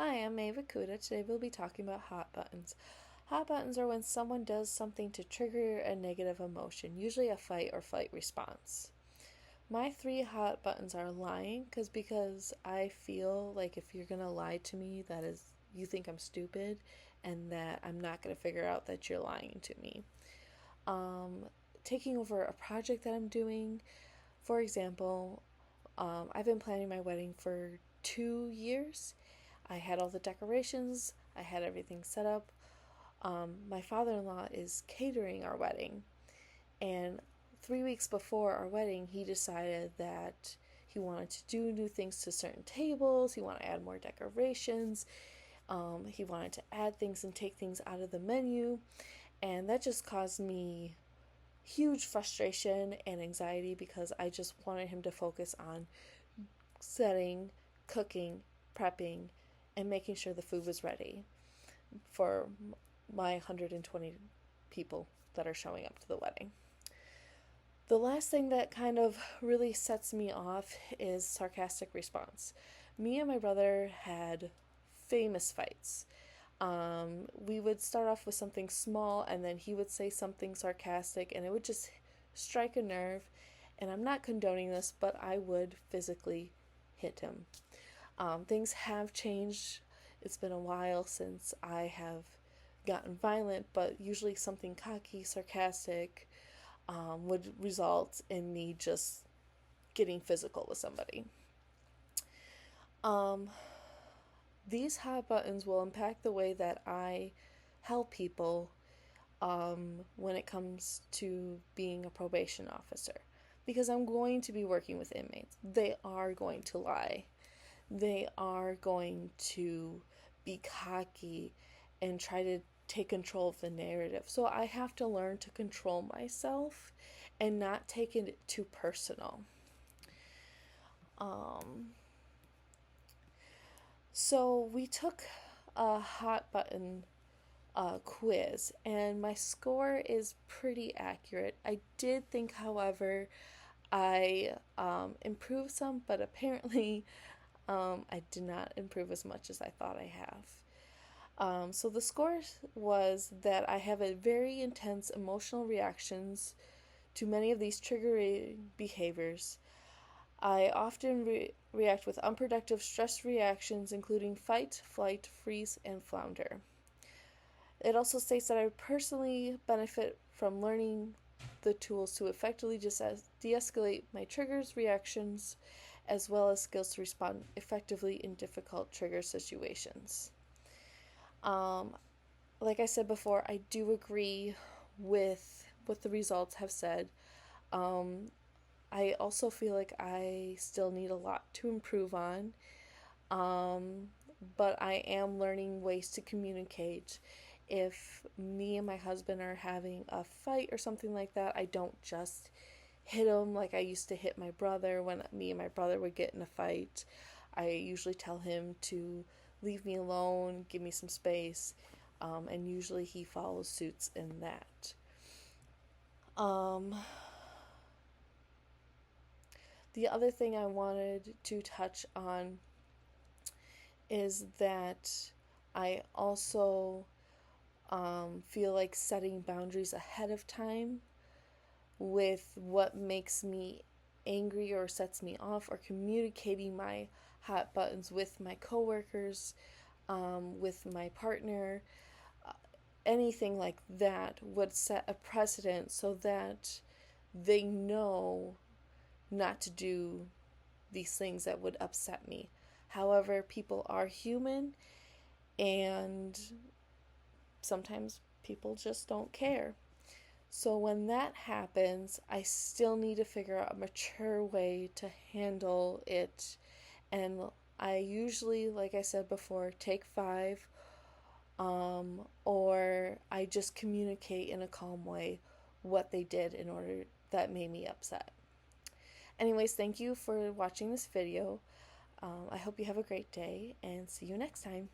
Hi, I'm Ava Kuda. Today we'll be talking about hot buttons. Hot buttons are when someone does something to trigger a negative emotion, usually a fight or flight response. My three hot buttons are lying, because I feel like if you're going to lie to me, that is, you think I'm stupid and that I'm not going to figure out that you're lying to me. Taking over a project that I'm doing, for example, I've been planning my wedding for 2 years. I had all the decorations, I had everything set up. My father in law is catering our wedding, and 3 weeks before our wedding, he decided that he wanted to do new things to certain tables, he wanted to add more decorations, he wanted to add things and take things out of the menu, and that just caused me huge frustration and anxiety because I just wanted him to focus on setting, cooking, prepping, and making sure the food was ready for my 120 people that are showing up to the wedding. The last thing that kind of really sets me off is sarcastic response. Me and my brother had famous fights. We would start off with something small and then he would say something sarcastic and it would just strike a nerve. And I'm not condoning this, but I would physically hit him. Things have changed. It's been a while since I have gotten violent, but usually something cocky, sarcastic would result in me just getting physical with somebody. These hot buttons will impact the way that I help people when it comes to being a probation officer. Because I'm going to be working with inmates. They are going to lie. They are going to be cocky and try to take control of the narrative. So I have to learn to control myself and not take it too personal. So we took a hot button quiz, and my score is pretty accurate. I did think, however, I improved some, but apparently I did not improve as much as I thought I have. So the score was that I have a very intense emotional reactions to many of these triggering behaviors. I often react with unproductive stress reactions, including fight, flight, freeze, and flounder. It also states that I personally benefit from learning the tools to effectively de-escalate my triggers, reactions, as well as skills to respond effectively in difficult trigger situations. Like I said before, I do agree with what the results have said. I also feel like I still need a lot to improve on, but I am learning ways to communicate. If me and my husband are having a fight or something like that, I don't just hit him like I used to hit my brother when me and my brother would get in a fight. I usually tell him to leave me alone, give me some space, and usually he follows suits in that. The other thing I wanted to touch on is that I also feel like setting boundaries ahead of time with what makes me angry or sets me off, or communicating my hot buttons with my coworkers, with my partner, anything like that would set a precedent so that they know not to do these things that would upset me. However, people are human and sometimes people just don't care. So when that happens, I still need to figure out a mature way to handle it. And I usually, like I said before, take 5, or I just communicate in a calm way what they did in order that made me upset. Anyways, thank you for watching this video. I hope you have a great day and see you next time.